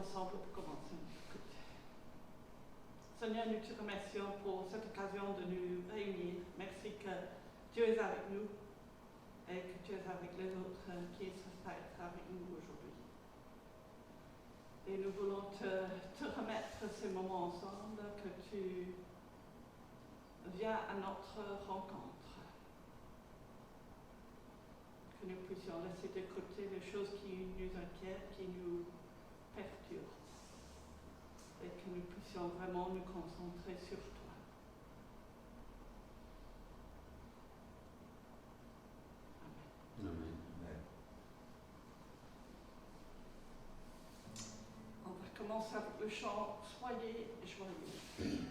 ensemble pour commencer. Seigneur, nous te remercions pour cette occasion de nous réunir. Merci que Dieu est avec nous et que tu es avec les autres qui espèrent être avec nous aujourd'hui. Et nous voulons te remettre ces moments ensemble, que tu viens à notre rencontre. Que nous puissions laisser de côté les choses qui nous inquiètent, qui nous perturbent. Et que nous puissions vraiment nous concentrer sur toi. Amen. Amen. On va commencer avec le chant « Soyez joyeux ».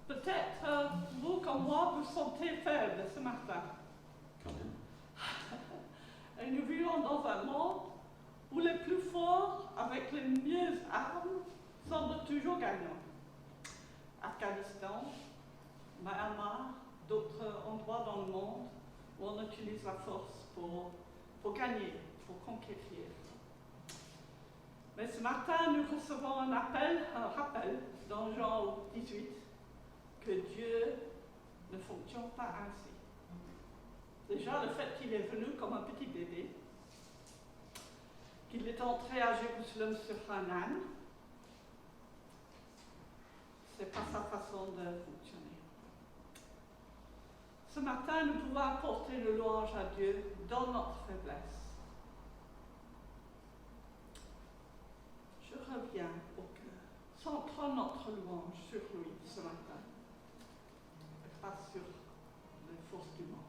Peut-être vous comme moi vous sentez faible ce matin. Quand même. Et nous vivons dans un monde où les plus forts, avec les mieux armes, semblent toujours gagnants. Afghanistan, Myanmar, d'autres endroits dans le monde où on utilise la force pour gagner, pour conquérir. Mais ce matin, nous recevons un rappel dans Jean 18, que Dieu ne fonctionne pas ainsi. Déjà, le fait qu'il est venu comme un petit bébé, qu'il est entré à Jérusalem sur un âne, c'est pas sa façon de fonctionner. Ce matin, nous pouvons apporter le louange à Dieu dans notre faiblesse. Je reviens au cœur. Centrons notre louange sur lui ce matin, et pas sur les forces du monde.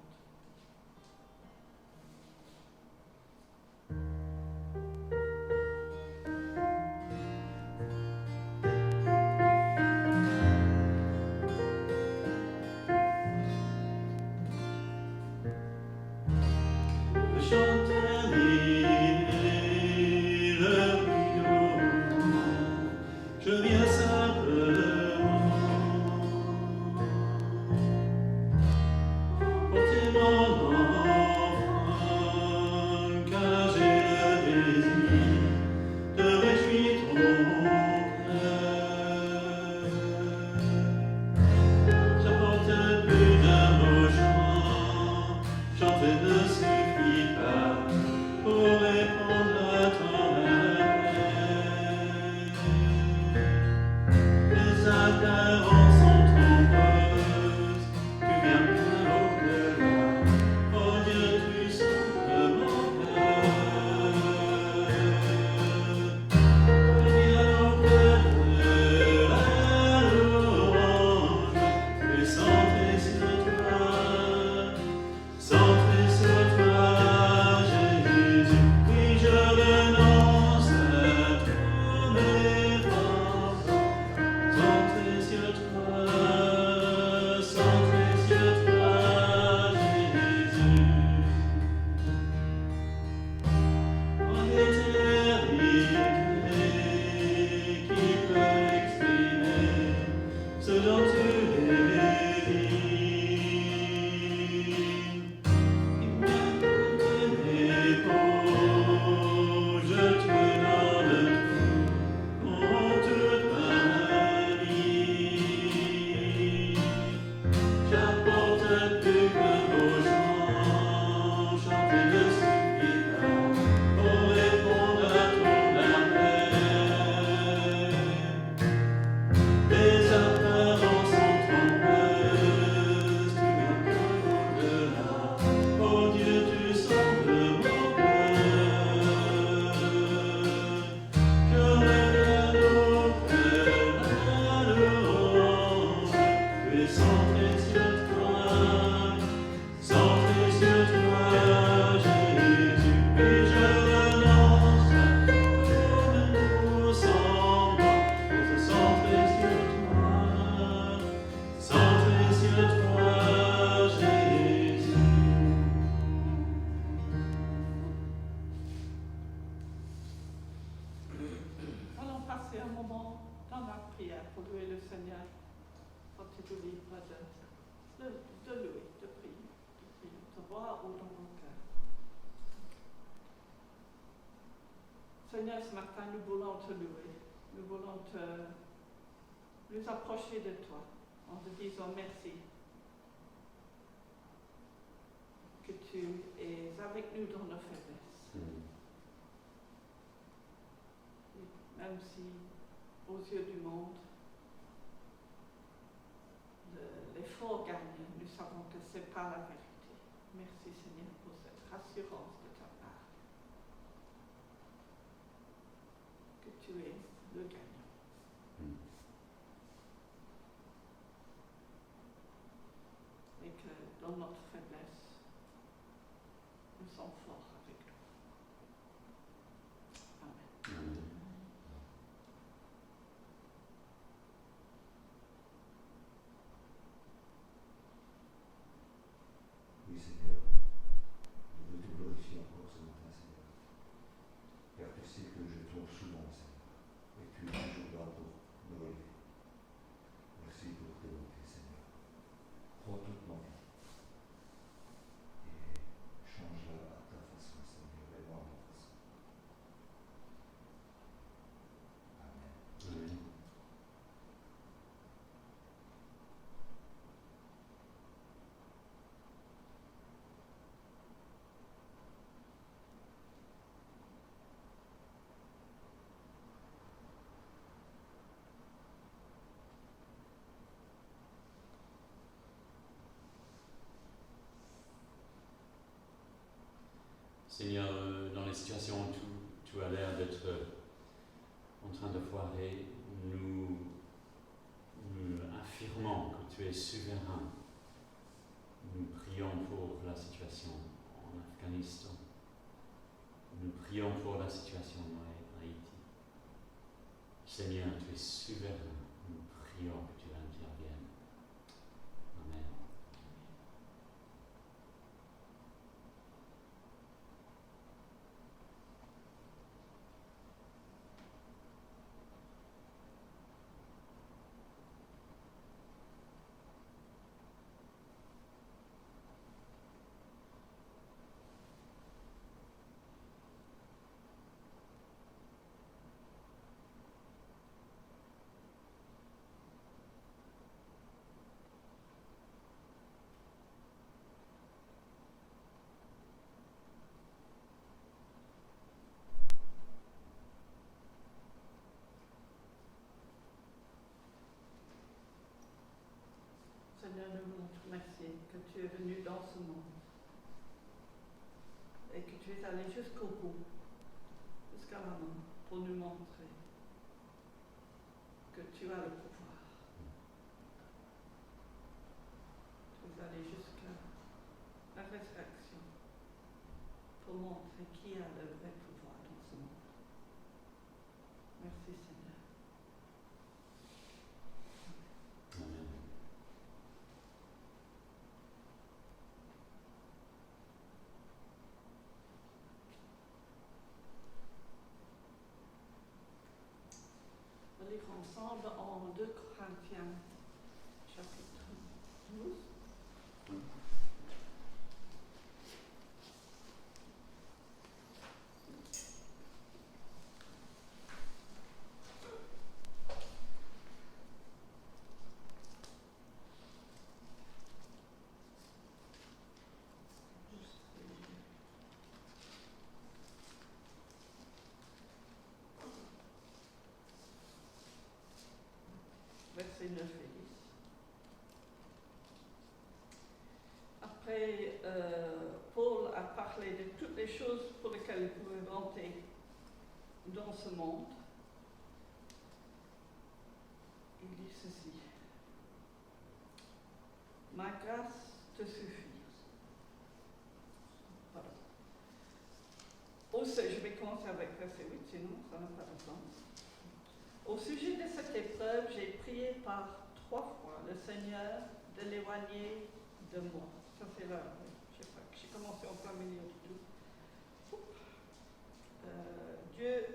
Seigneur, ce matin, nous voulons te louer. Nous voulons nous approcher de toi en te disant merci que tu es avec nous dans nos faiblesses. Même si, aux yeux du monde, l'effort gagne, nous savons que ce n'est pas la vérité. Merci Seigneur pour cette rassurance de ta part. Que tu es le gagnant. Et que dans notre faiblesse, nous sommes forts avec toi. Amen. Amen. Oui, Seigneur, je veux te glorifier encore ce matin, Seigneur. Car tu sais que je tombe souvent, Seigneur, et tu es toujours là pour me relever. Merci pour tes bontés, Seigneur. Prends toute ma vie et change-la à ta façon, Seigneur, et non à ma façon. Amen. Amen. Seigneur, dans les situations où tu as l'air d'être en train de foirer, nous affirmons que tu es souverain. Nous prions pour la situation en Afghanistan. Nous prions pour la situation en Haïti. Seigneur, tu es souverain. Nous prions que tu interviennes. Amen. Seigneur, nous voulons te remercier que tu es venu dans ce monde et que tu es allé jusqu'au bout, jusqu'à la mort, pour nous montrer que tu as le pouvoir. Tu es allé jusqu'à la résurrection pour montrer qui a le vrai pouvoir dans ce monde. Merci Seigneur. Amen. On va lire ensemble en 2 Corinthiens, chapitre 12. Verset 9 et 10. Après, Paul a parlé de toutes les choses pour lesquelles il pouvait vanter dans ce monde. Il dit ceci. Ma grâce te suffit. Pardon. Je vais commencer avec verset 8, sinon ça n'a pas de sens. Au sujet de cette épreuve, j'ai prié par 3 fois le Seigneur de l'éloigner de moi. Ça c'est là, je sais pas, j'ai commencé en plein milieu du tout. Dieu,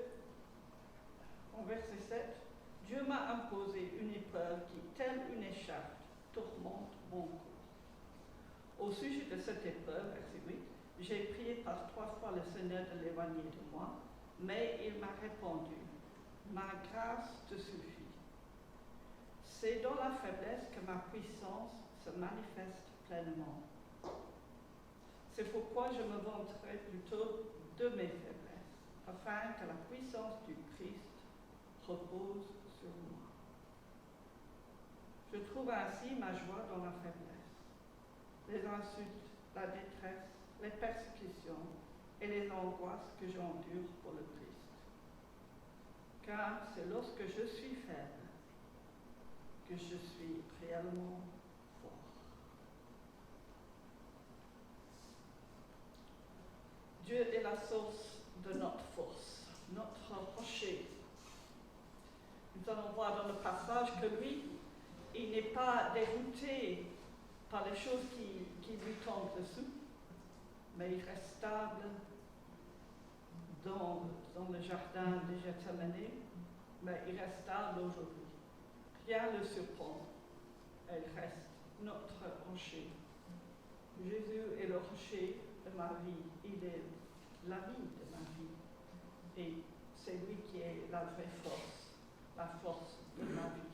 en verset 7, Dieu m'a imposé une épreuve qui, telle une écharpe, tourmente mon cours. Au sujet de cette épreuve, verset 8, j'ai prié par 3 fois le Seigneur de l'éloigner de moi, mais il m'a répondu. Ma grâce te suffit. C'est dans la faiblesse que ma puissance se manifeste pleinement. C'est pourquoi je me vanterai plutôt de mes faiblesses, afin que la puissance du Christ repose sur moi. Je trouve ainsi ma joie dans la faiblesse, les insultes, la détresse, les persécutions et les angoisses que j'endure pour le Christ. Car c'est lorsque je suis faible que je suis réellement fort. Dieu est la source de notre force, notre rocher. Nous allons voir dans le passage que lui, il n'est pas dérouté par les choses qui lui tombent dessus, mais il reste stable dans le jardin de Gethsemane, mais il reste stable aujourd'hui. Rien ne le surprend. Elle reste notre rocher. Jésus est le rocher de ma vie. Il est la vie de ma vie. Et c'est lui qui est la vraie force, la force de ma vie.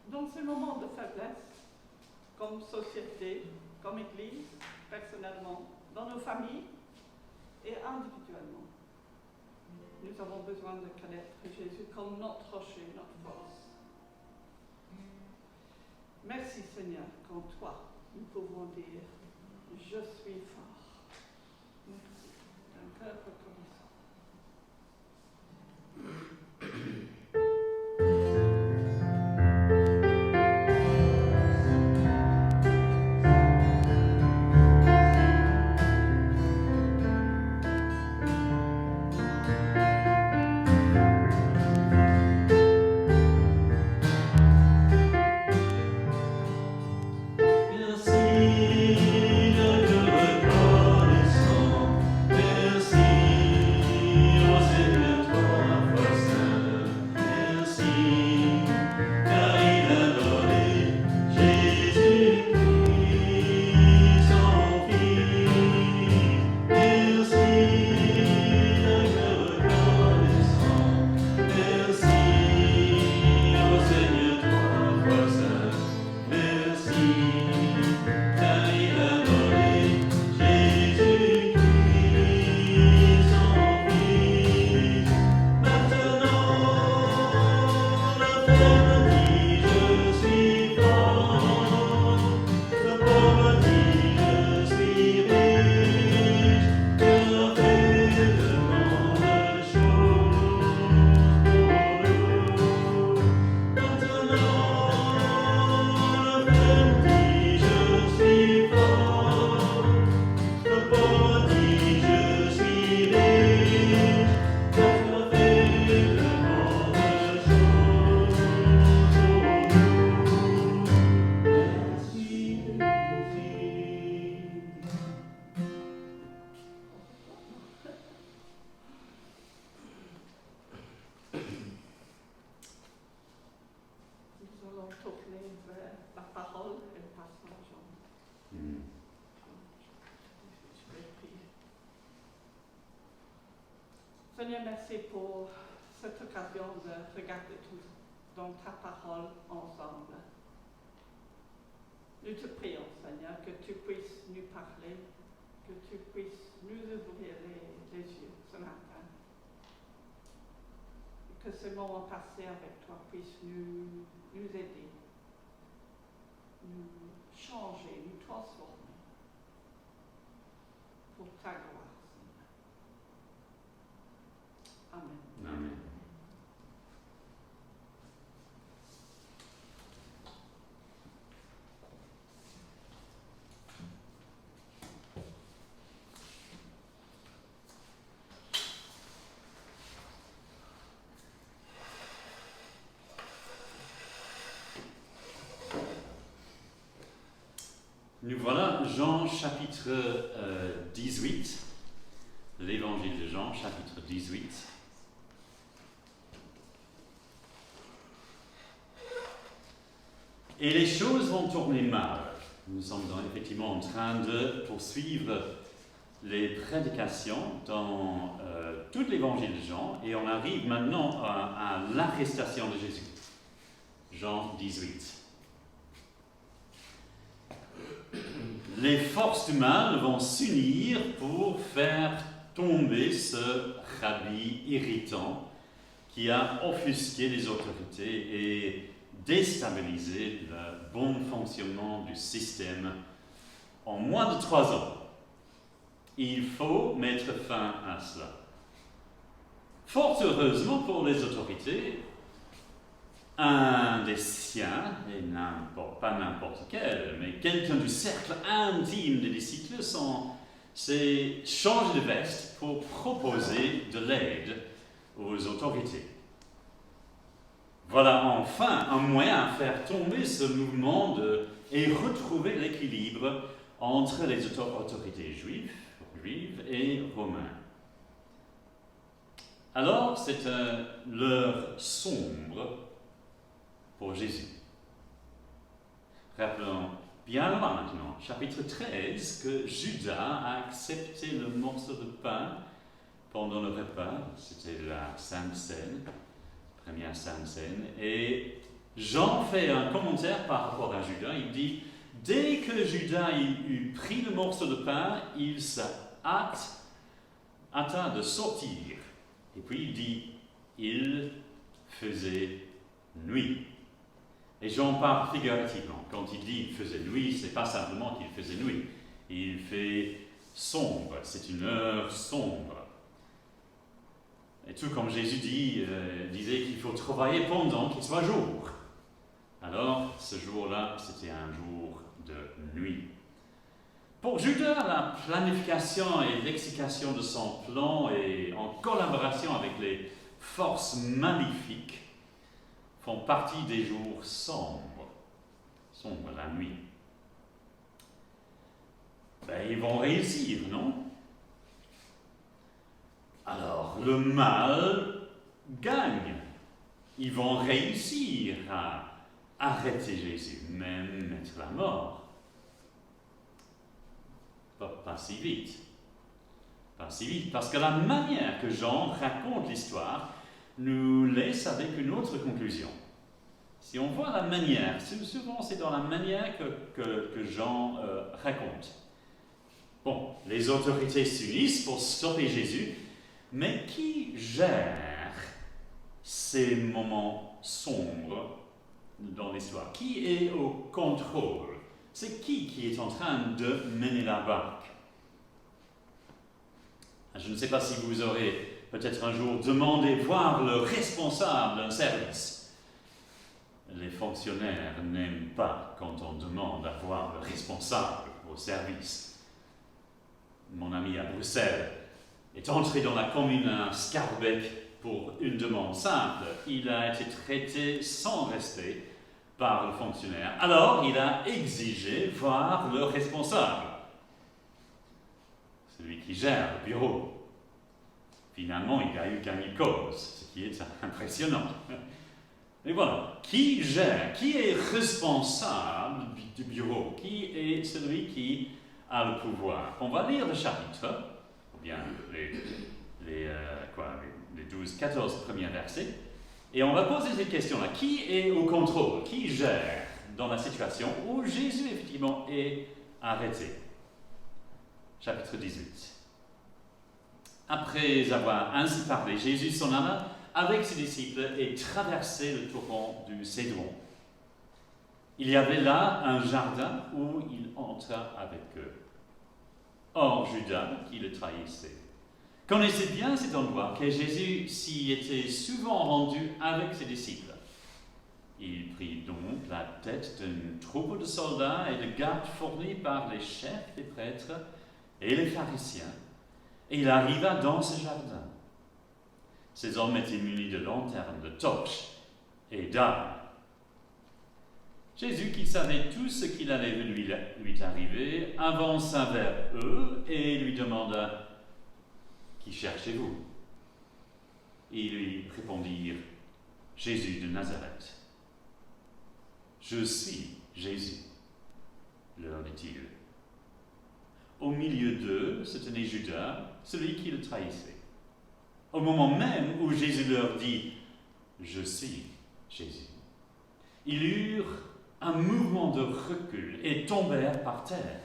Dans ces moments de faiblesse, comme société, comme Église, personnellement, dans nos familles et individuellement, nous avons besoin de connaître Jésus comme notre rocher, notre force. Merci Seigneur, qu'en toi, nous pouvons dire « Je suis fort ». Merci d'un cœur reconnaissant. Seigneur, merci pour cette occasion de regarder tout dans ta parole ensemble. Nous te prions, Seigneur, que tu puisses nous parler, que tu puisses nous ouvrir les yeux ce matin. Que ce moment passé avec toi puisse nous aider, nous changer, nous transformer pour ta gloire, Seigneur. Amen. Amen. Nous voilà, Jean chapitre 18, l'évangile de Jean chapitre 18. Et les choses vont tourner mal. Nous sommes effectivement en train de poursuivre les prédications dans tout l'évangile de Jean et on arrive maintenant à l'arrestation de Jésus. Jean 18. Les forces du mal vont s'unir pour faire tomber ce rabbi irritant qui a offusqué les autorités et déstabiliser le bon fonctionnement du système en moins de 3 ans. Il faut mettre fin à cela. Fort heureusement pour les autorités, un des siens, et pas n'importe quel, mais quelqu'un du cercle intime des disciples, s'est changé de veste pour proposer de l'aide aux autorités. Voilà enfin un moyen de faire tomber ce mouvement et retrouver l'équilibre entre les autorités juives et romaines. Alors, c'est l'heure sombre pour Jésus. Rappelons bien loin maintenant, chapitre 13, que Judas a accepté le morceau de pain pendant le repas. C'était la Sainte Seine, première Sainte Seine. Et Jean fait un commentaire par rapport à Judas. Il dit, dès que Judas eut pris le morceau de pain, il se hâta de sortir. Et puis il dit, il faisait nuit. Et Jean parle figurativement. Quand il dit il faisait nuit, ce n'est pas simplement qu'il faisait nuit. Il fait sombre. C'est une heure sombre. Et tout comme Jésus disait qu'il faut travailler pendant qu'il soit jour. Alors, ce jour-là, c'était un jour de nuit. Pour Judas, la planification et l'exécution de son plan et en collaboration avec les forces maléfiques font partie des jours sombres la nuit. Ils vont réussir, non? Alors, le mal gagne. Ils vont réussir à arrêter Jésus, même mettre la mort. Pas si vite. Pas si vite, parce que la manière que Jean raconte l'histoire nous laisse avec une autre conclusion. Si on voit la manière, souvent c'est dans la manière que Jean raconte. Bon, les autorités s'unissent pour stopper Jésus, mais qui gère ces moments sombres dans l'histoire? Qui est au contrôle? C'est qui est en train de mener la barque? Je ne sais pas si vous aurez peut-être un jour demandé voir le responsable d'un service. Les fonctionnaires n'aiment pas quand on demande à voir le responsable au service. Mon ami à Bruxelles est entré dans la commune à Scarbeck pour une demande simple. Il a été traité sans respect par le fonctionnaire. Alors, il a exigé voir le responsable, celui qui gère le bureau. Finalement, il a eu gagné cause, ce qui est impressionnant. Mais voilà, qui gère, qui est responsable du bureau, qui est celui qui a le pouvoir? On va lire le chapitre, ou bien les 12-14 premiers versets, et on va poser cette question-là. Qui est au contrôle? Qui gère dans la situation où Jésus, effectivement, est arrêté? Chapitre 18. Après avoir ainsi parlé, Jésus s'en alla avec ses disciples et traversait le torrent du Cédron. Il y avait là un jardin où il entra avec eux. Or, Judas, qui le trahissait, connaissait bien cet endroit, car Jésus s'y était souvent rendu avec ses disciples. Il prit donc la tête d'une troupe de soldats et de gardes fournis par les chefs des prêtres et les pharisiens, et il arriva dans ce jardin. Ces hommes étaient munis de lanternes, de torches et d'armes. Jésus, qui savait tout ce qu'il allait lui arriver, avança vers eux et lui demanda « Qui cherchez-vous » Ils lui répondirent « Jésus de Nazareth. »« Je suis Jésus, leur dit-il. Au milieu d'eux se tenait Judas, celui qui le trahissait. Au moment même où Jésus leur dit « Je suis Jésus », ils eurent un mouvement de recul et tombèrent par terre.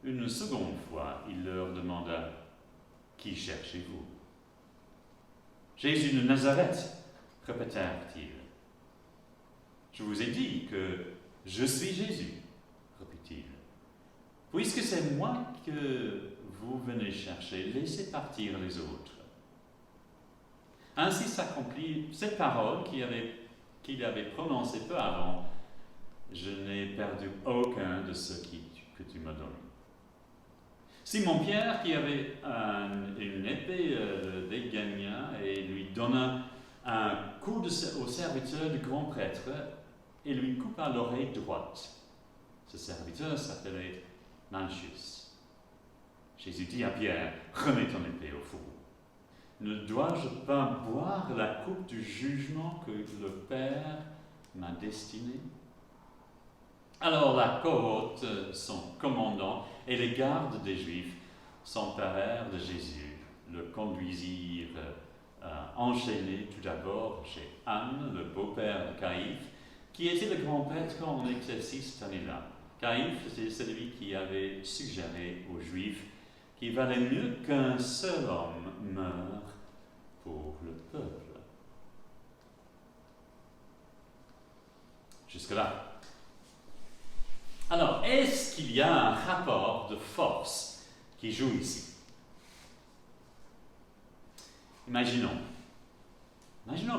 Une seconde fois, il leur demanda « Qui cherchez-vous » ? « Jésus de Nazareth, répétèrent-ils. Je vous ai dit que je suis Jésus, reprit-il. Puisque c'est moi que vous venez chercher, laissez partir les autres. Ainsi s'accomplit cette parole qu'il avait prononcée peu avant. Je n'ai perdu aucun de ceux que tu m'as donnés. Simon-Pierre, qui avait une épée, le dégagna et lui donna un coup au serviteur du grand prêtre et lui coupa l'oreille droite. Ce serviteur s'appelait Malchus. Jésus dit à Pierre, remets ton épée au four. Ne dois-je pas boire la coupe du jugement que le Père m'a destiné? Alors la cohorte, son commandant et les gardes des Juifs s'emparèrent de Jésus, le conduisirent enchaîné tout d'abord chez Anne, le beau-père de Caïphe, qui était le grand prêtre en exercice cette année-là. Caïphe, c'est celui qui avait suggéré aux Juifs qu'il valait mieux qu'un seul homme meure pour le peuple. Jusque-là. Alors, est-ce qu'il y a un rapport de force qui joue ici? Imaginons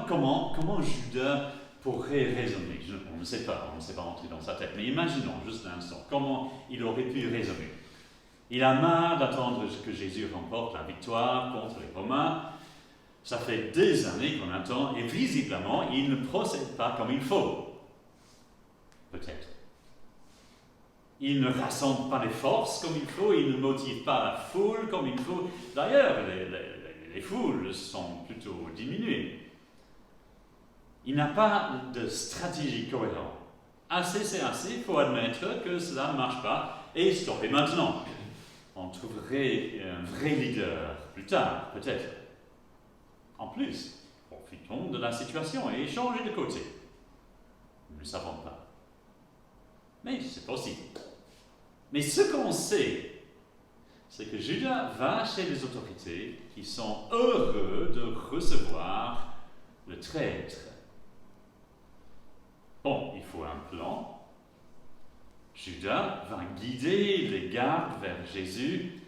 comment Judas pourrait raisonner. On ne sait pas entrer dans sa tête, mais imaginons juste un instant comment il aurait pu raisonner. Il a marre d'attendre que Jésus remporte la victoire contre les Romains. Ça fait des années qu'on attend et visiblement, il ne procède pas comme il faut. Peut-être. Il ne rassemble pas les forces comme il faut, il ne motive pas la foule comme il faut. D'ailleurs, les foules sont plutôt diminuées. Il n'a pas de stratégie cohérente. Assez, c'est assez, il faut admettre que cela ne marche pas et stopper maintenant. On trouverait un vrai leader plus tard, peut-être. En plus, profitons de la situation et changer de côté. Nous ne savons pas. Mais c'est possible. Mais ce qu'on sait, c'est que Judas va chez les autorités qui sont heureux de recevoir le traître. Bon, il faut un plan. Judas va guider les gardes vers Jésus.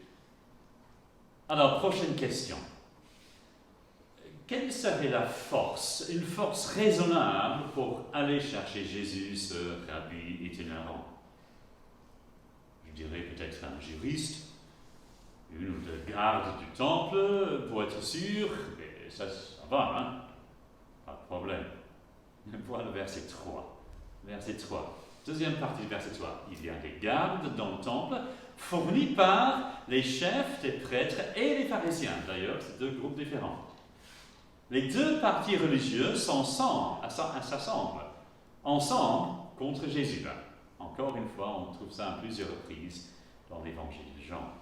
Alors, prochaine question. Quelle serait la force, une force raisonnable pour aller chercher Jésus, ce rabbi itinérant? Je dirais peut-être un juriste, une ou deux gardes du temple, pour être sûr, mais ça va, hein? Pas de problème. Voilà le verset 3. Verset 3. Deuxième partie du verset 3. Il y a des gardes dans le temple, fournis par les chefs des prêtres et les pharisiens. D'ailleurs, c'est deux groupes différents. Les deux partis religieux s'assemblent ensemble contre Jésus. Encore une fois, on trouve ça à plusieurs reprises dans l'évangile de Jean.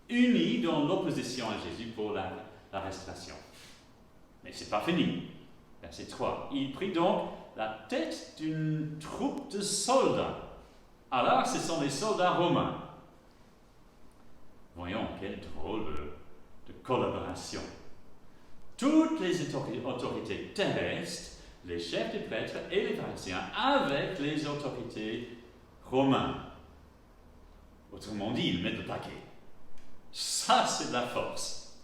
Unis dans l'opposition à Jésus pour l'arrestation. Mais ce n'est pas fini. Verset 3. Il prit donc la tête d'une troupe de soldats. Alors, ce sont les soldats romains. Voyons, quelle drôle de collaboration. Toutes les autorités terrestres, les chefs des prêtres et les pharisiens, avec les autorités romaines. Autrement dit, ils mettent le paquet. Ça, c'est de la force.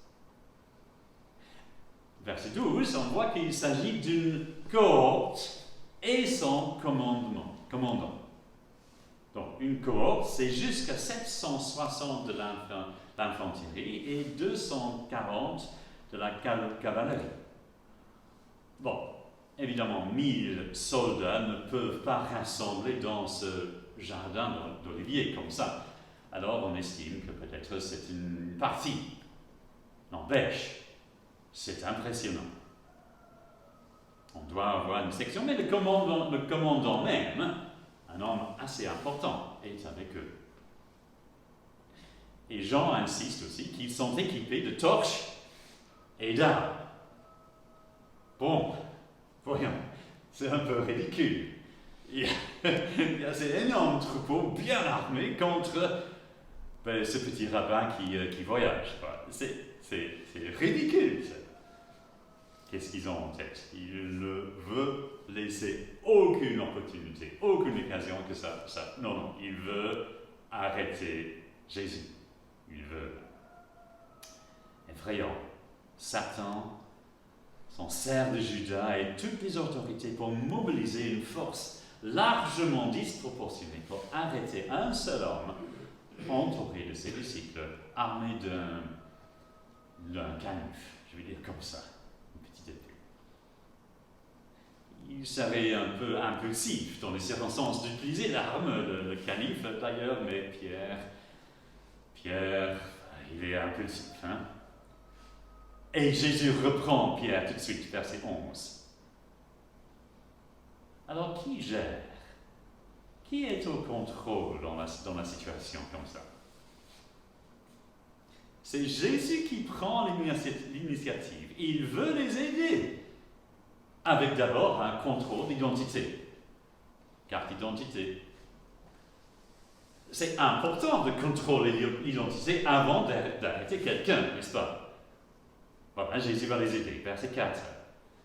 Verset 12, on voit qu'il s'agit d'une cohorte et son commandant. Donc, une cohorte, c'est jusqu'à 760 de l'infanterie et 240 de la cavalerie. Bon, évidemment, 1000 soldats ne peuvent pas rassembler dans ce jardin d'oliviers comme ça. Alors, on estime que peut-être c'est une partie. N'empêche, c'est impressionnant. On doit avoir une section, mais le commandant même, un homme assez important, est avec eux. Et Jean insiste aussi qu'ils sont équipés de torches et d'armes. Bon, voyons, c'est un peu ridicule. Il y a ces énormes troupeaux bien armés contre ce petit rabbin qui voyage. C'est ridicule. qu'est-ce qu'ils ont en tête? Ils ne veulent laisser aucune opportunité, aucune occasion que ça. Non, il veut arrêter Jésus. Il veut. Effrayant. Satan s'en sert de Judas et toutes les autorités pour mobiliser une force largement disproportionnée pour arrêter un seul homme entouré de ses disciples, armé d'un canif, je vais dire comme ça, une petite épée. Il serait un peu impulsif dans les circonstances d'utiliser l'arme, le canif d'ailleurs, mais Pierre, il est impulsif. Hein? Et Jésus reprend Pierre tout de suite, verset 11. Alors qui gère? Qui est au contrôle dans la situation comme ça? C'est Jésus qui prend l'initiative. Il veut les aider. Avec d'abord un contrôle d'identité. Carte d'identité. C'est important de contrôler l'identité avant d'arrêter quelqu'un, n'est-ce pas? Voilà, Jésus va les aider. Verset 4.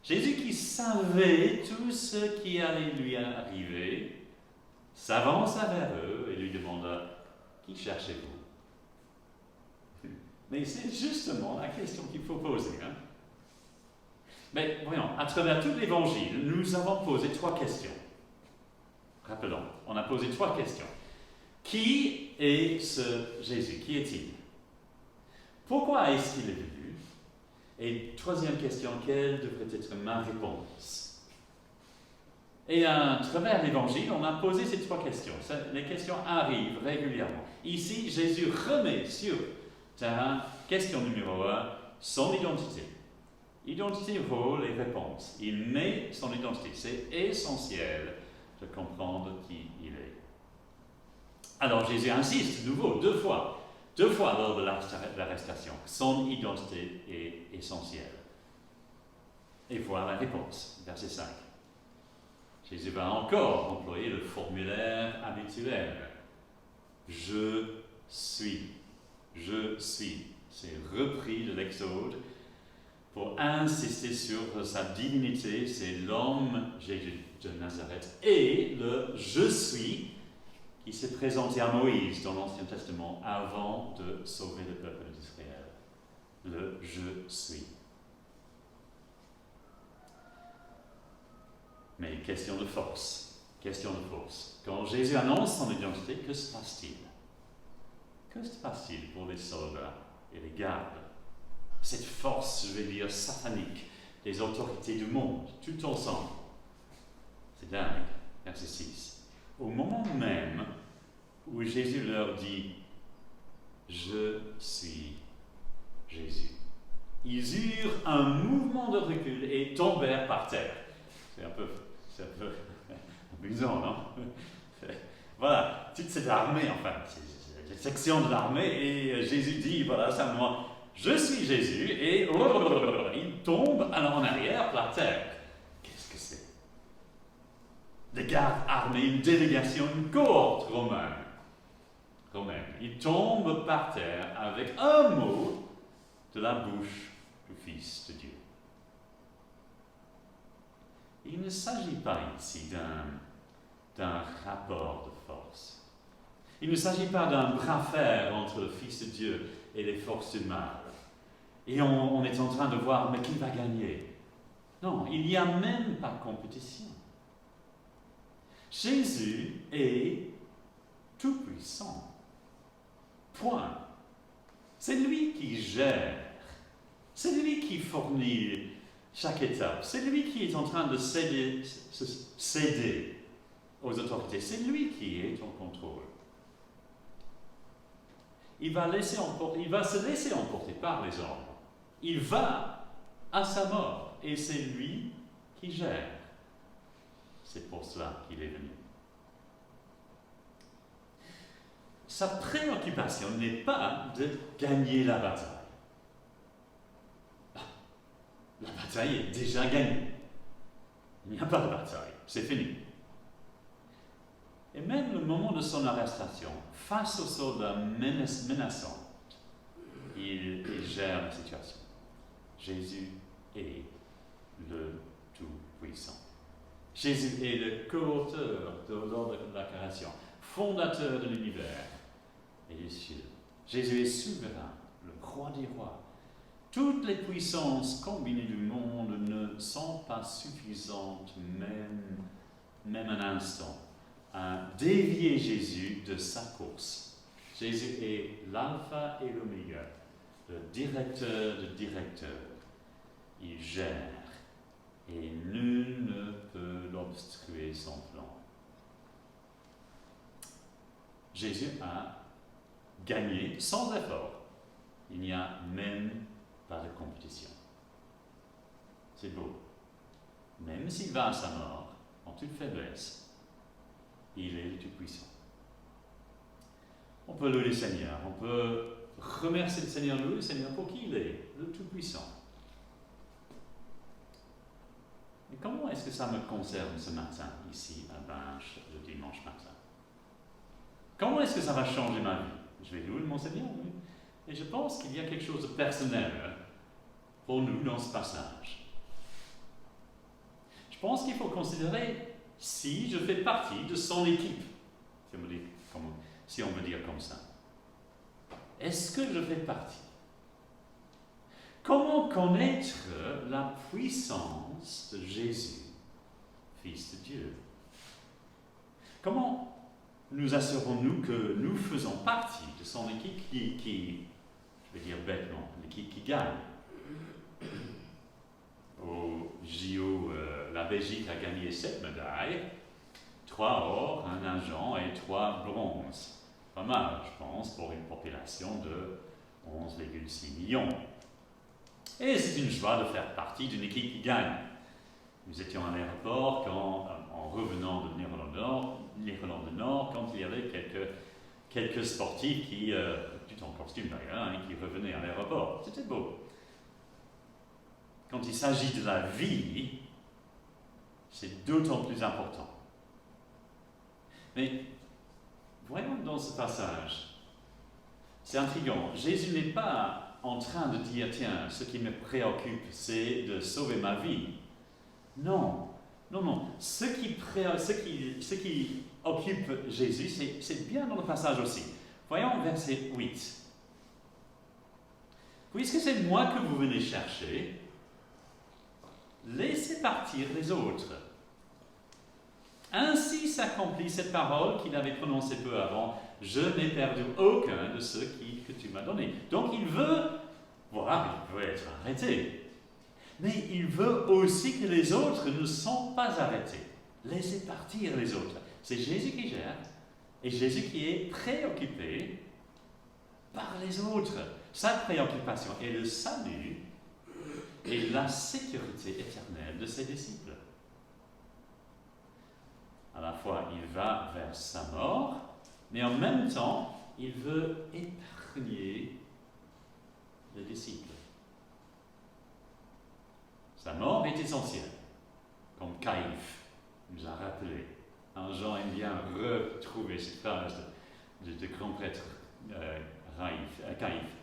Jésus qui savait tout ce qui allait lui arriver, s'avança vers eux et lui demanda « Qui cherchez-vous » Mais c'est justement la question qu'il faut poser. Hein? Mais voyons, à travers tout l'Évangile, nous avons posé 3 questions. Rappelons, on a posé 3 questions. Qui est ce Jésus? Qui est-il? Pourquoi est-ce qu'il est venu? Et 3e question, quelle devrait être ma réponse? Et à travers l'Évangile, on a posé ces 3 questions. Les questions arrivent régulièrement. Ici, Jésus remet sur terrain, question numéro 1, son identité. Identité, rôle et réponse. Il met son identité. C'est essentiel de comprendre qui il est. Alors Jésus insiste de nouveau 2 fois lors de l'arrestation. Son identité est essentielle. Et voilà la réponse, verset 5. Jésus va encore employer le formulaire habituel. Je suis. Je suis. C'est repris de l'Exode pour insister sur sa divinité. C'est l'homme Jésus de Nazareth et le je suis qui s'est présenté à Moïse dans l'Ancien Testament avant de sauver le peuple d'Israël. Le je suis. Mais question de force. Quand Jésus annonce son identité, que se passe-t-il? Que se passe-t-il pour les soldats et les gardes? Cette force, je vais dire, satanique des autorités du monde, tout ensemble. C'est dingue. Verset 6. Au moment même où Jésus leur dit « Je suis Jésus », ils eurent un mouvement de recul et tombèrent par terre. C'est un peu amusant, non? Voilà, toute cette armée, enfin, c'est des sections de l'armée, et Jésus dit, voilà, simplement, je suis Jésus, et il tombe en arrière par terre. Qu'est-ce que c'est? Des gardes armés, une délégation, une cohorte romaine. Il tombe par terre avec un mot de la bouche du Fils de Dieu. Il ne s'agit pas ici d'un rapport de force. Il ne s'agit pas d'un bras de fer entre le Fils de Dieu et les forces du mal. Et on est en train de voir, mais qui va gagner? Non, il n'y a même pas de compétition. Jésus est tout-puissant. Point. C'est lui qui gère. C'est lui qui fournit chaque étape. C'est lui qui est en train de céder aux autorités. C'est lui qui est en contrôle. Il va se laisser emporter par les hommes. Il va à sa mort et c'est lui qui gère. C'est pour cela qu'il est venu. Sa préoccupation n'est pas de gagner la bataille. La bataille est déjà gagnée. Il n'y a pas de bataille, c'est fini. Et même le moment de son arrestation, face aux soldats menaçants, il gère la situation. Jésus est le Tout-Puissant. Jésus est le co-auteur de l'ordre de la création, fondateur de l'univers et des cieux. Jésus est souverain, le roi des rois. Toutes les puissances combinées du monde ne sont pas suffisantes, même un instant, à dévier Jésus de sa course. Jésus est l'alpha et l'oméga, le directeur de directeurs. Il gère et nul ne peut l'obstruer son plan. Jésus a gagné sans effort. Il n'y a même pas de compétition. C'est beau. Même s'il va à sa mort, en toute faiblesse, il est le Tout-Puissant. On peut louer le Seigneur, on peut remercier le Seigneur, louer le Seigneur pour qui il est, le Tout-Puissant. Mais comment est-ce que ça me concerne ce matin, ici, à Binche, le dimanche matin? Comment est-ce que ça va changer ma vie? Je vais louer mon Seigneur, oui. Et je pense qu'il y a quelque chose de personnel pour nous dans ce passage. Je pense qu'il faut considérer si je fais partie de son équipe, si on veut dire comme ça. Est-ce que je fais partie? Comment connaître la puissance de Jésus, Fils de Dieu? Comment nous assurons-nous que nous faisons partie de son équipe qui je vais dire bêtement, l'équipe qui gagne? Au JO, la Belgique a gagné 7 médailles, 3 or, 1 argent et 3 bronzes. Pas mal, je pense, pour une population de 11,6 millions. Et c'est une joie de faire partie d'une équipe qui gagne. Nous étions à l'aéroport en revenant de l'Irlande du Nord, quand il y avait quelques sportifs qui, tout en costume d'ailleurs, qui revenaient à l'aéroport. C'était beau. Quand il s'agit de la vie, c'est d'autant plus important. Mais voyons dans ce passage, c'est intriguant. Jésus n'est pas en train de dire, tiens, ce qui me préoccupe, c'est de sauver ma vie. Non. Ce qui occupe Jésus, c'est bien dans le passage aussi. Voyons verset 8. Puisque c'est moi que vous venez chercher, laissez partir les autres. Ainsi s'accomplit cette parole qu'il avait prononcée peu avant. Je n'ai perdu aucun de ceux que tu m'as donnés. Donc il veut, voilà, il veut être arrêté. Mais il veut aussi que les autres ne sont pas arrêtés. Laissez partir les autres. C'est Jésus qui gère et Jésus qui est préoccupé par les autres. Sa préoccupation est le salut et la sécurité éternelle de ses disciples. À la fois, il va vers sa mort, mais en même temps, il veut épargner les disciples. Sa mort est essentielle, comme Caïphe nous a rappelé. Jean aime bien retrouver cette phrase de grand prêtre Caïphe,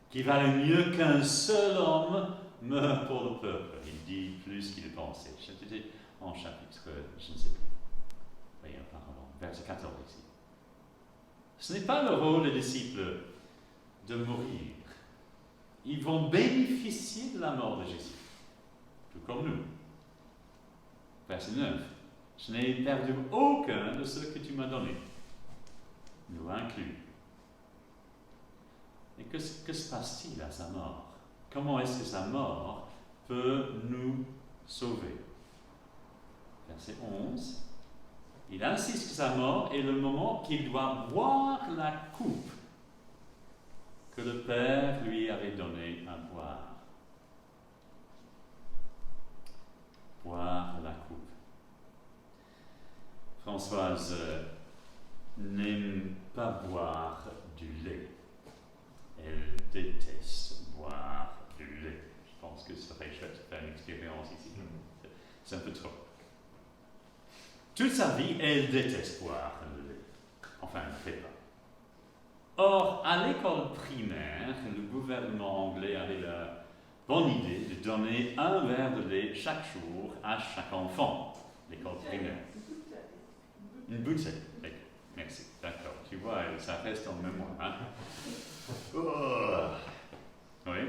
qui valait mieux qu'un seul homme meure pour le peuple. Il dit plus qu'il pensait. C'était en chapitre, je ne sais plus. Voyez, apparemment, verset 14 ici. Ce n'est pas le rôle des disciples de mourir. Ils vont bénéficier de la mort de Jésus, tout comme nous. Verset 9. Je n'ai perdu aucun de ceux que tu m'as donnés, nous inclus. Et que se passe-t-il à sa mort? Comment est-ce que sa mort peut nous sauver? Verset 11. Il insiste que sa mort est le moment qu'il doit boire la coupe que le Père lui avait donnée à boire. Boire la coupe. Françoise n'aime pas boire du lait. Elle déteste boire du lait. Je pense que ce serait chouette de faire une expérience ici. C'est un peu trop. Toute sa vie, elle déteste boire le lait. Enfin, elle ne fait pas. Or, à l'école primaire, le gouvernement anglais avait la bonne idée de donner un verre de lait chaque jour à chaque enfant, l'école primaire. Une bouteille. Merci, d'accord. Tu vois, ça reste en mémoire. Hein? Oui.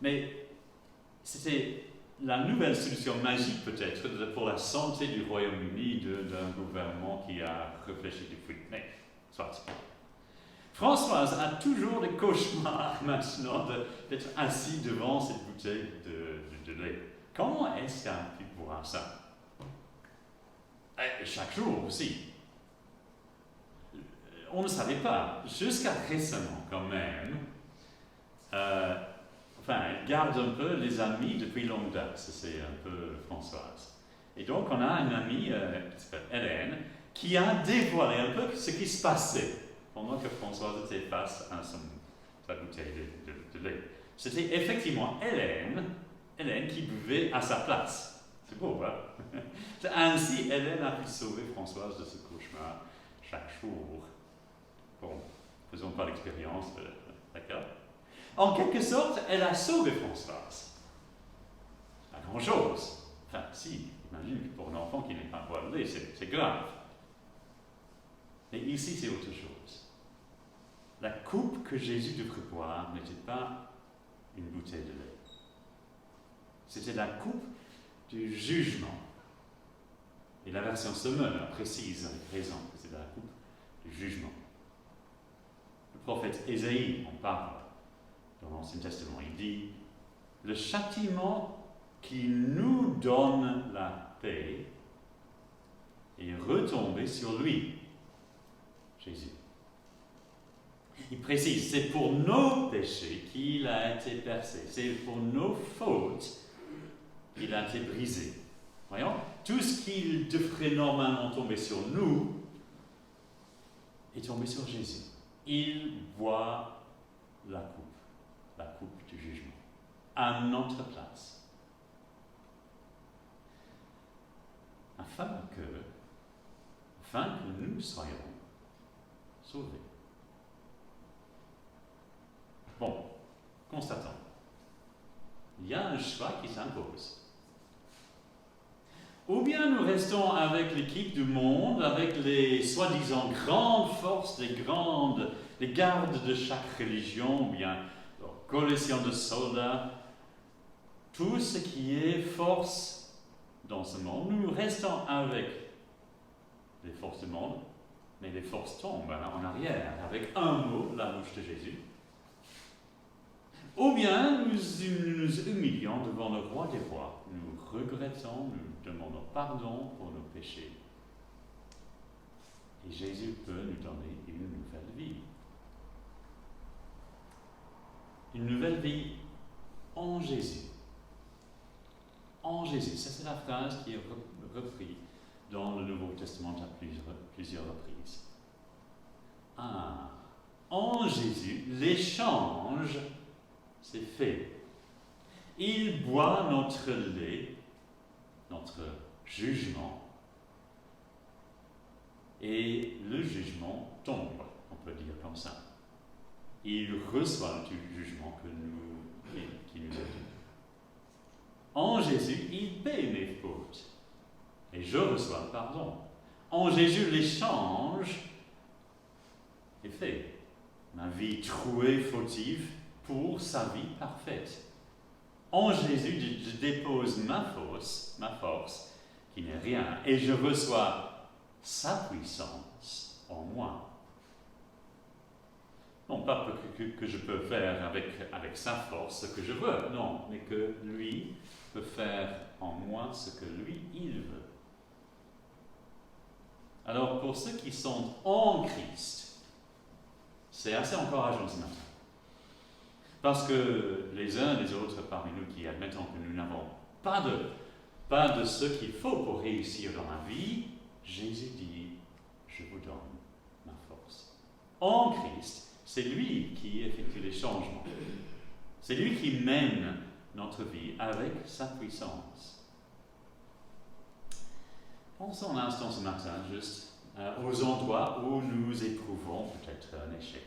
Mais c'était la nouvelle solution magique peut-être pour la santé du Royaume-Uni d'un gouvernement qui a réfléchi depuis. Mais, soit. Françoise a toujours des cauchemars maintenant d'être assis devant cette bouteille de lait. Comment est-ce qu'elle a pu boire ça? Et chaque jour aussi. On ne savait pas, jusqu'à récemment quand même. Elle garde un peu les amis depuis longue date, c'est un peu Françoise. Et donc on a une amie qui s'appelle Hélène, qui a dévoilé un peu ce qui se passait pendant que Françoise était face à sa bouteille de lait. C'était effectivement Hélène qui buvait à sa place. C'est beau, hein? Ainsi, Hélène a pu sauver Françoise de ce cauchemar chaque jour. Bon, faisons pas l'expérience, d'accord? En quelque sorte, elle a sauvé Françoise. Pas grand-chose. Enfin, si, imagine que pour un enfant qui n'est pas boire de lait, c'est grave. Mais ici, c'est autre chose. La coupe que Jésus devrait boire n'était pas une bouteille de lait. C'était la coupe du jugement. Et la version Sommer précise avec raison que c'est la coupe du jugement. Le prophète Ésaïe en parle dans l'Ancien Testament. Il dit « Le châtiment qui nous donne la paix est retombé sur lui. » Jésus. Il précise, c'est pour nos péchés qu'il a été percé, c'est pour nos fautes qu'il a été brisé. Voyons, tout ce qui devrait normalement tomber sur nous est tombé sur Jésus. Il boit la coupe du jugement, à notre place, afin que nous soyons sauvés. Bon, constatons. Il y a un choix qui s'impose. Ou bien nous restons avec l'équipe du monde, avec les soi-disant grandes forces, les gardes de chaque religion, ou bien leur coalition de soldats, tout ce qui est force dans ce monde. Nous restons avec les forces du monde, mais les forces tombent en arrière, avec un mot, la bouche de Jésus. Ou bien nous nous humilions devant le roi des rois, nous regrettons, nous demandons pardon pour nos péchés. Et Jésus peut nous donner une nouvelle vie. Une nouvelle vie en Jésus. En Jésus. Ça, c'est la phrase qui est reprise dans le Nouveau Testament à plusieurs reprises. En Jésus, l'échange s'est fait. Il boit notre lait, notre jugement, et le jugement tombe, on peut dire comme ça. Il reçoit le jugement qui nous est dû. En Jésus, il paie mes fautes, et je reçois le pardon. En Jésus, l'échange est fait. Ma vie trouée, fautive, pour sa vie parfaite. En Jésus, je dépose ma force, qui n'est rien, et je reçois sa puissance en moi. Non pas que je peux faire avec sa force ce que je veux, non, mais que lui peut faire en moi ce que lui, il veut. Alors, pour ceux qui sont en Christ, c'est assez encourageant ce matin. Parce que les uns et les autres parmi nous qui admettons que nous n'avons pas de ce qu'il faut pour réussir dans la vie, Jésus dit, je vous donne ma force. En Christ, c'est lui qui effectue les changements. C'est lui qui mène notre vie avec sa puissance. Pensons un instant ce matin juste aux endroits où nous éprouvons peut-être un échec.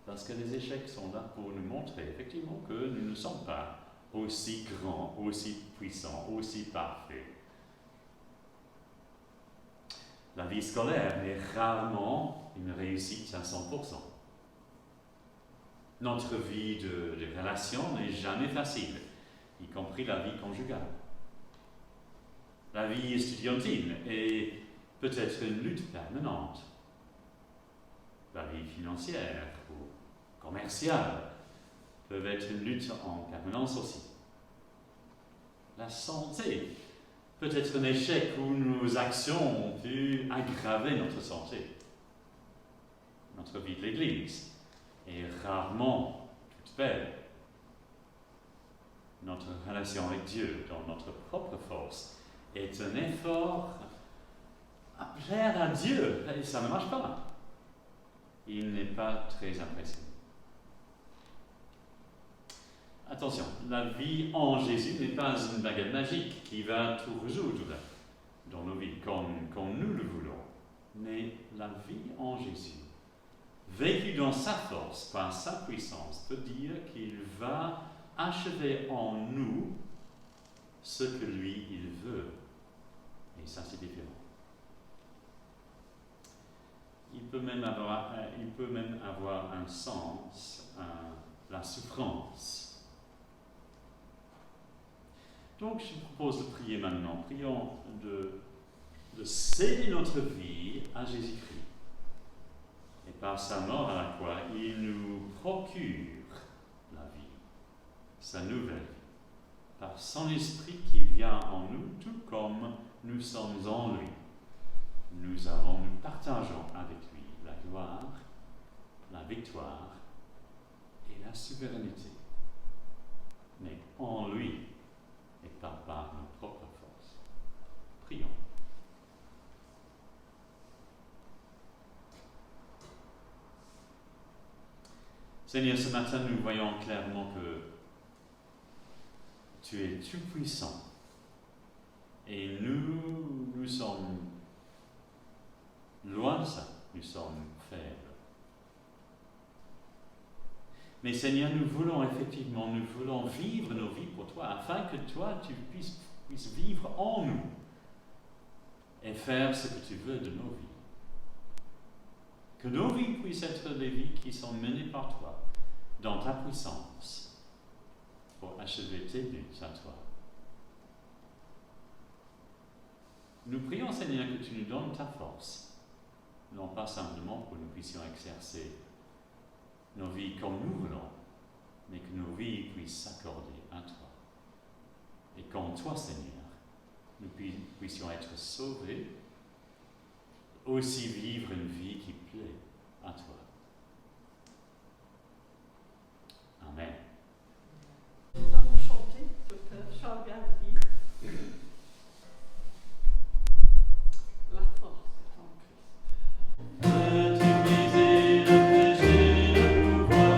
Parce que les échecs sont là pour nous montrer effectivement que nous ne sommes pas aussi grands, aussi puissants, aussi parfaits. La vie scolaire est rarement une réussite à 100%. Notre vie de relation n'est jamais facile, y compris la vie conjugale. La vie estudiantine est peut-être une lutte permanente. La vie financière ou commerciale peut être une lutte en permanence aussi. La santé peut être un échec où nos actions ont pu aggraver notre santé. Notre vie de l'Église est rarement toute belle. Notre relation avec Dieu, dans notre propre force, est un effort à plaire à Dieu. Et ça ne marche pas. Il n'est pas très impressionnant. Attention, la vie en Jésus n'est pas une baguette magique qui va tout résoudre dans nos vies comme nous le voulons. Mais la vie en Jésus, vécue dans sa force, par sa puissance, peut dire qu'il va achever en nous ce que lui, il veut. Et ça, c'est différent. Il peut même avoir un sens, la souffrance. Donc, je propose de prier maintenant. Prions de céder notre vie à Jésus-Christ. Et par sa mort à la croix, il nous procure la vie, sa nouvelle vie, par son esprit qui vient en nous, tout comme nous sommes en lui. Nous partageons avec lui la gloire, la victoire et la souveraineté. Mais en lui et pas par nos propres forces. Prions. Seigneur, ce matin, nous voyons clairement que tu es tout puissant et nous sommes loin de ça, nous sommes faibles. Mais Seigneur, nous voulons vivre nos vies pour toi, afin que toi, tu puisses vivre en nous et faire ce que tu veux de nos vies. Que nos vies puissent être des vies qui sont menées par toi, dans ta puissance, pour achever tes buts à toi. Nous prions, Seigneur, que tu nous donnes ta force, non pas simplement pour que nous puissions exercer nos vies comme nous voulons, mais que nos vies puissent s'accorder à toi. Et qu'en toi, Seigneur, nous puissions être sauvés, aussi vivre une vie qui plaît à toi. Amen. Nous allons chanter ce que Charles vient de dire. La force est en Christ. Peux-tu briser le péché, le pouvoir?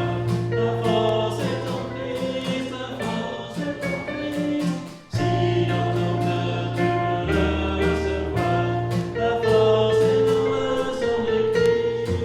La force est en Christ, la force est en Christ. Si dans ton cœur tu veux le recevoir, la force est dans le sang de Christ.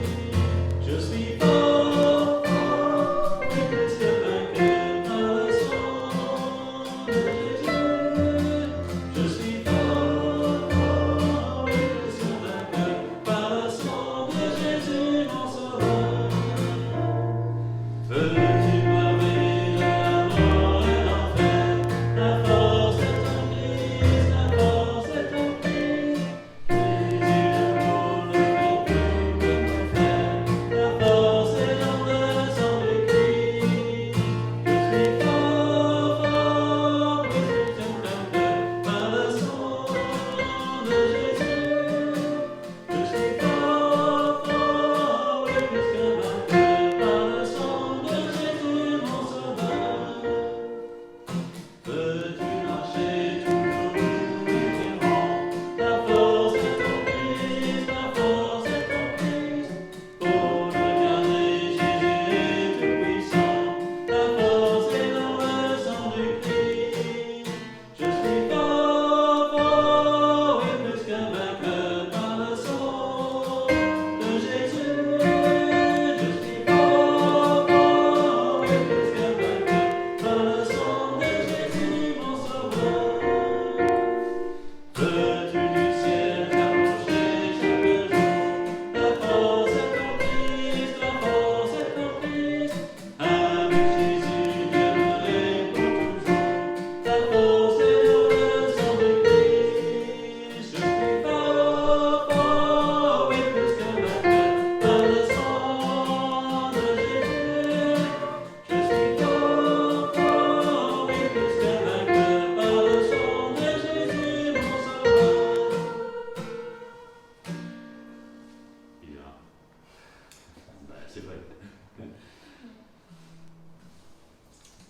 C'est vrai.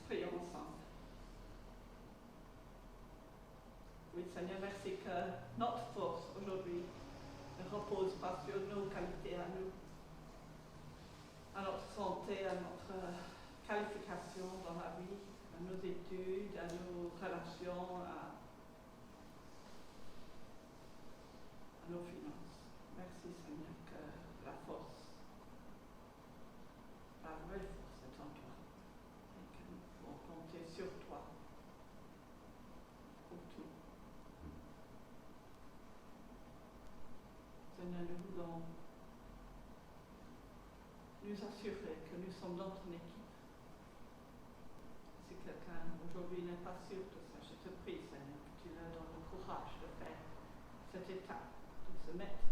Prions ensemble. Oui, Seigneur, merci que notre force aujourd'hui ne repose pas sur nos qualités à nous, à notre santé, à notre qualification dans la vie, à nos études, à nos relations, à nos finances. Merci Seigneur que la force, la vraie force est en toi et que nous pouvons compter sur toi pour tout. Seigneur, nous voulons nous assurer que nous sommes dans ton équipe. Si quelqu'un aujourd'hui n'est pas sûr de ça, je te prie Seigneur que tu leur donnes le courage de faire cette étape, de se mettre